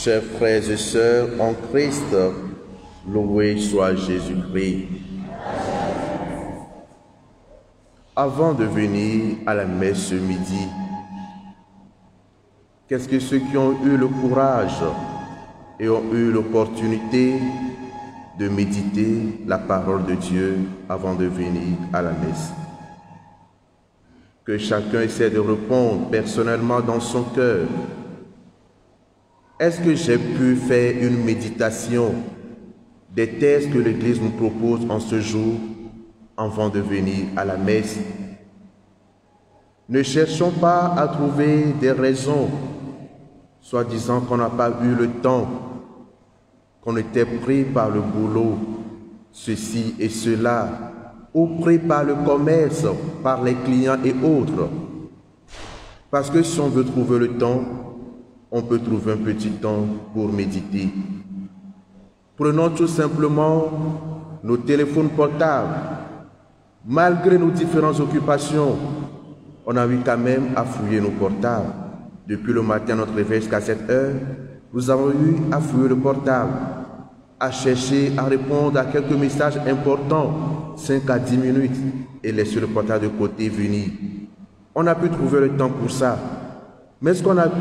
Chers frères et sœurs en Christ, loué soit Jésus-Christ. Avant de venir à la messe ce midi, qu'est-ce que ceux qui ont eu le courage et ont eu l'opportunité de méditer la parole de Dieu avant de venir à la messe? Que chacun essaie de répondre personnellement dans son cœur. Est-ce que j'ai pu faire une méditation des textes que l'Église nous propose en ce jour avant de venir à la messe? Ne cherchons pas à trouver des raisons, soit disant qu'on n'a pas eu le temps, qu'on était pris par le boulot, ceci et cela, ou pris par le commerce, par les clients et autres. Parce que si on veut trouver le temps, on peut trouver un petit temps pour méditer. Prenons tout simplement nos téléphones portables. Malgré nos différentes occupations, on a eu quand même à fouiller nos portables. Depuis le matin, notre réveil jusqu'à 7 heures, nous avons eu à fouiller le portable, à chercher à répondre à quelques messages importants, 5 à 10 minutes, et laisser le portable de côté venir. On a pu trouver le temps pour ça. Mais est-ce qu'on a pu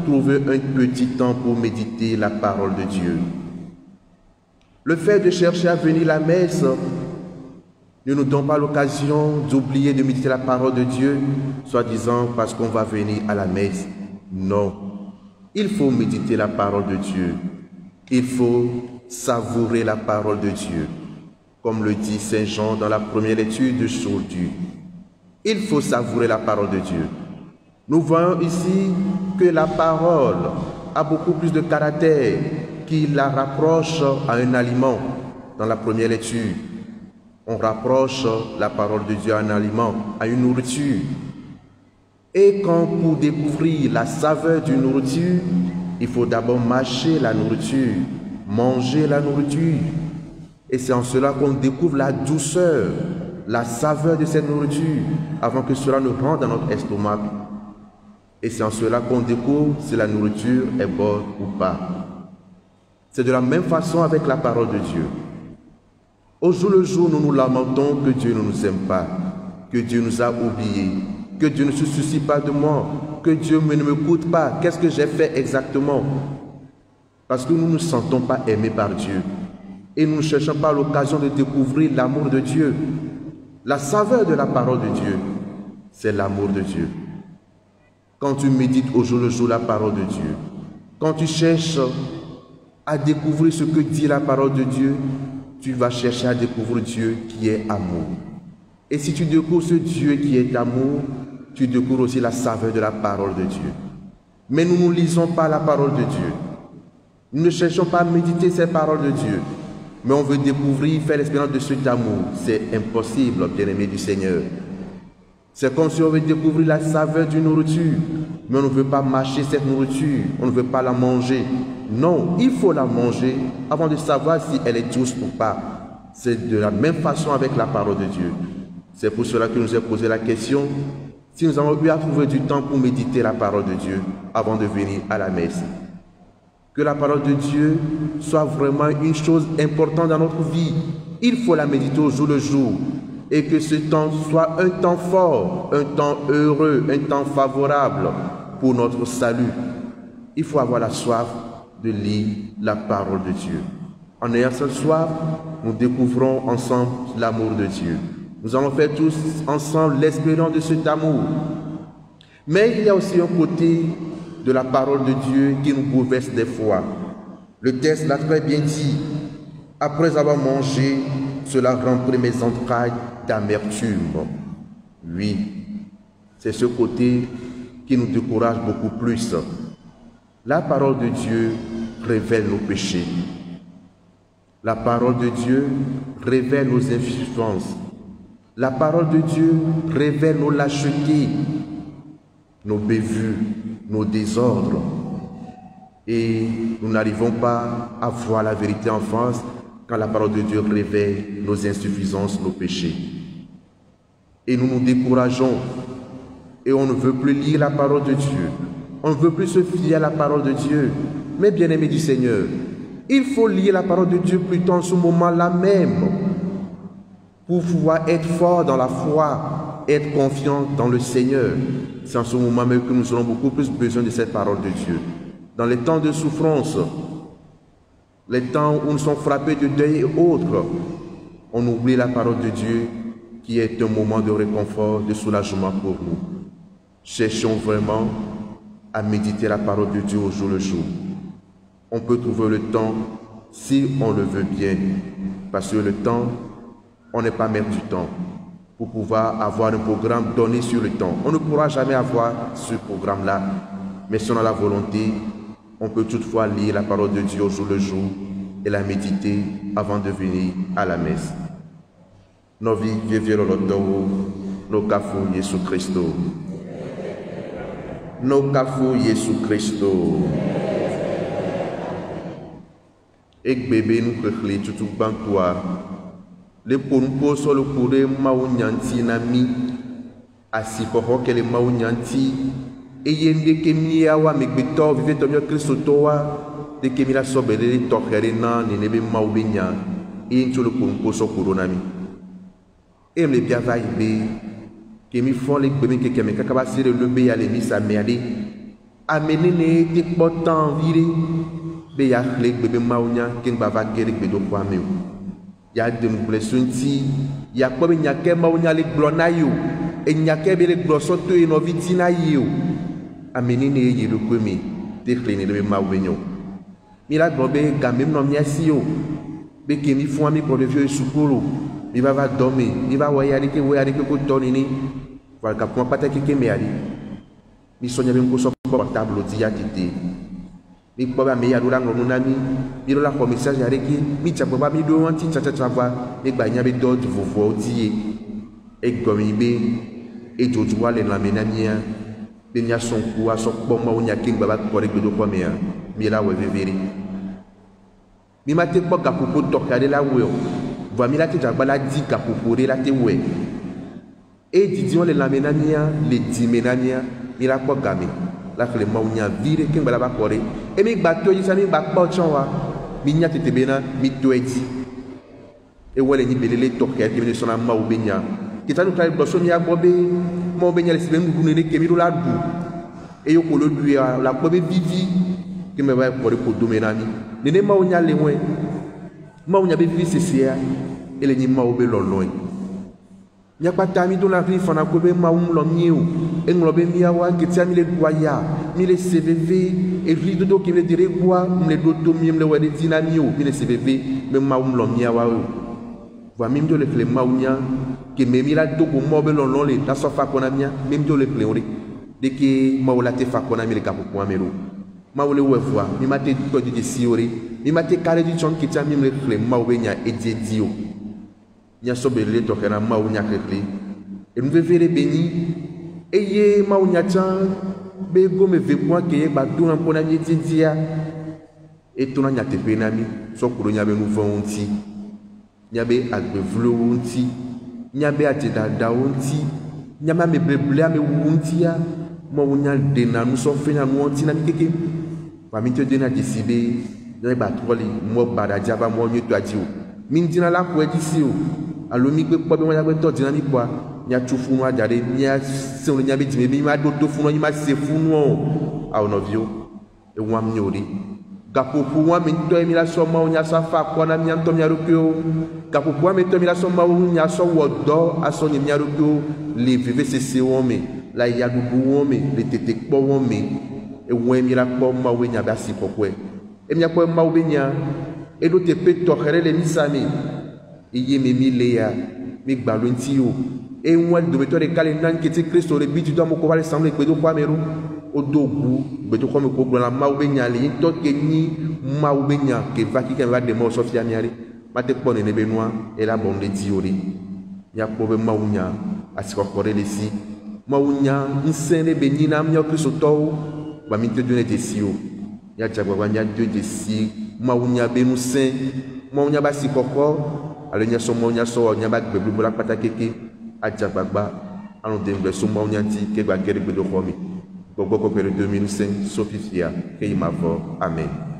trouver un petit temps pour méditer la parole de Dieu? Le fait de chercher à venir à la messe ne nous donne pas l'occasion d'oublier de méditer la parole de Dieu, soi-disant parce qu'on va venir à la messe. Non, il faut méditer la parole de Dieu. Il faut savourer la parole de Dieu, comme le dit Saint Jean dans la première lecture d'aujourd'hui. Il faut savourer la parole de Dieu. Nous voyons ici que la parole a beaucoup plus de caractère, qui la rapproche à un aliment. Dans la première lecture, on rapproche la parole de Dieu à un aliment, à une nourriture. Et quand pour découvrir la saveur d'une nourriture, il faut d'abord mâcher la nourriture, manger la nourriture. Et c'est en cela qu'on découvre la douceur, la saveur de cette nourriture, avant que cela ne rentre dans notre estomac. Et c'est en cela qu'on découvre si la nourriture est bonne ou pas. C'est de la même façon avec la parole de Dieu. Au jour le jour, nous nous lamentons que Dieu ne nous aime pas, que Dieu nous a oubliés, que Dieu ne se soucie pas de moi, que Dieu ne m'écoute pas. Qu'est-ce que j'ai fait exactement? Parce que nous ne nous sentons pas aimés par Dieu. Et nous ne cherchons pas l'occasion de découvrir l'amour de Dieu. La saveur de la parole de Dieu, c'est l'amour de Dieu. Quand tu médites au jour le jour la parole de Dieu, quand tu cherches à découvrir ce que dit la parole de Dieu, tu vas chercher à découvrir Dieu qui est amour. Et si tu découvres ce Dieu qui est amour, tu découvres aussi la saveur de la parole de Dieu. Mais nous ne lisons pas la parole de Dieu. Nous ne cherchons pas à méditer ces paroles de Dieu. Mais on veut découvrir, faire l'expérience de cet amour. C'est impossible, bien-aimé du Seigneur. C'est comme si on veut découvrir la saveur d'une nourriture, mais on ne veut pas mâcher cette nourriture, on ne veut pas la manger. Non, il faut la manger avant de savoir si elle est douce ou pas. C'est de la même façon avec la parole de Dieu. C'est pour cela que nous ai posé la question, si nous avons eu à trouver du temps pour méditer la parole de Dieu avant de venir à la messe. Que la parole de Dieu soit vraiment une chose importante dans notre vie. Il faut la méditer au jour le jour. Et que ce temps soit un temps fort, un temps heureux, un temps favorable pour notre salut. Il faut avoir la soif de lire la parole de Dieu. En ayant cette soif, nous découvrons ensemble l'amour de Dieu. Nous allons faire tous ensemble l'expérience de cet amour. Mais il y a aussi un côté de la parole de Dieu qui nous bouleverse des fois. Le texte l'a très bien dit. Après avoir mangé, cela remplit mes entrailles d'amertume. Oui, c'est ce côté qui nous décourage beaucoup plus. La parole de Dieu révèle nos péchés. La parole de Dieu révèle nos insuffisances. La parole de Dieu révèle nos lâchetés, nos bévues, nos désordres. Et nous n'arrivons pas à voir la vérité en face quand la parole de Dieu révèle nos insuffisances, nos péchés. Et nous nous décourageons et on ne veut plus lire la parole de Dieu. On ne veut plus se fier à la parole de Dieu. Mes bien-aimés du Seigneur, il faut lire la parole de Dieu plutôt en ce moment-là même pour pouvoir être fort dans la foi, être confiant dans le Seigneur. C'est en ce moment même que nous aurons beaucoup plus besoin de cette parole de Dieu. Dans les temps de souffrance, les temps où nous sommes frappés de deuil et autres, on oublie la parole de Dieu qui est un moment de réconfort, de soulagement pour nous. Cherchons vraiment à méditer la parole de Dieu au jour le jour. On peut trouver le temps si on le veut bien, parce que le temps, on n'est pas maître du temps. Pour pouvoir avoir un programme donné sur le temps, on ne pourra jamais avoir ce programme-là, mais si on a la volonté, on peut toutefois lire la parole de Dieu au jour le jour et la méditer avant de venir à la messe. Novi viviero lotowo, no kafu Yesu Christo. No kafu Yesu Christo. Ek bébé nous kekle tutu bantoa. Le ponpo sur le couré maou nyanti nami. Asipoho ke le maou nyanti. Et yende ke miawa mekbeto vive tomio Christo toa. De ke mila sobele tokere na nenebe maou benya. Et into le ponpo sur coronami. Et me bien va ibe. Que mi font les bébés que keme kakaba sire le be ya le misa meade. Amenene te potan vire. Be ya kle bébé maounya ken bava kere bedo kwa meu. Ya dem blessunti ya kwa be nyake maounya le glona yo. E nyake be le glosoto e no vitina yo. Amenene ye le kwemi te kle ne le maoubenyo. Mi la globe gamem no miasi yo. Be ke mi font ami pour le vieux soukolo. Mi va dormir, mi va wayari ke ko tonini. Voilà ka kuma pata ke me ali. Mi sonya be ko so portable dia tite. Mi poba me ya do la ngonu nami, mi do la ko message areki, mi tsa poba mi do anti tsa tsa va, mi gba nya be do vovo die. E gomi be e jojuwa le la menamia. Be nya son ku aso po ma onya king baba ko re gbedo ko me ya. Mi la we veveri. Mi mate po ka popo tokade la we. Voici la tête à la dit pour la tête ouais. Et didion les lamenania, les dimenania, il a pas gamé. La fait le maunia vire qui va la coré. Et mi bateau y sami bak pas chanwa. Mi nya tete bena mi toedi. Et wale ni belele toke qui vient son ama ou benya. Qui t'a nous travailler blosso mi a bobé. Mon benya les semaines nous ne que mi do la dou. Et yo kolo lui la bobé vivi qui me va coré pour domenami. Nene maunia le moins. Maunya be vivi sesia ele ni mau be loloi nya pata mi do la ri fana ko be maum lo miu englo be miawa ke tia mi le doya mi le cvv e ri do ki le dire gwa mi le do to mi le wede dinamio mi le cvv me maum lo miawa wa mi do le fle maunya ke me mi la do ko mo be lolon le ta so fa kona mia mi do le fle ori de ke maula te fa kona mi le kapo kwa mero maule wevoa mi mate ko di siori mi mate kare di chon kitia mi le kle mawe nya ediedio nya sobele to kana mawu nya kle e nous vere beni eye mawu nya chan be go me ve kwa ke ba do na pona mi ediedia e to na nya te pe na mi so kuro nya be nou vonti nya be agbe vlo wonti nya be atida da wonti nya ma me bleble me wonti ya mawu nya de na nous so fe na wonti na keke wa mi te de na disibe dans batroli mo badaja ba mo nyoto adio min dina la ko edisi o alo mi gbe po be won ya gbe to dina mi po nya chufu no ajare nya se on nya bi dime mi ma do to funu nya ma se funu o a ono vio e won am nyori gapopo won mi to mi la so ma nya sa fa ko na mi anto mi arokyo gapopo won mi to mi la so ma nya so wodo aso ni mi arokyo le vive se won mi la ya dubu won mi le tete po won mi e won mi la po ma we nya ba si kokwe et mi akwa ma ubenya et do te pe to khere le misami iye me mi leya mi gbalo nti o e won do beto de kale nan kete Kristo le bitu do mo ko wale samle gbedo kwa meru odogu gbedo ko me ko gbona ma ubenya le to ke ni ma ubenya ke vaki ke va de mo sofia mi ari ma te pone ne benua e la bonde ti ori ya ko be ma unya asiko kore le si ma unya nsene benina mi o Kristo to ba mi te do ne te si o ya chagwa nya Dieu de si maunya benu saint maunya ba si koko ale nya so maunya so nya ba gbeblu bla pata keke ajabagba anu de ngbe so maunya ti ke gba kere gbedo khomi gbogbo ko pere 2005 sofifia ke imavo amen.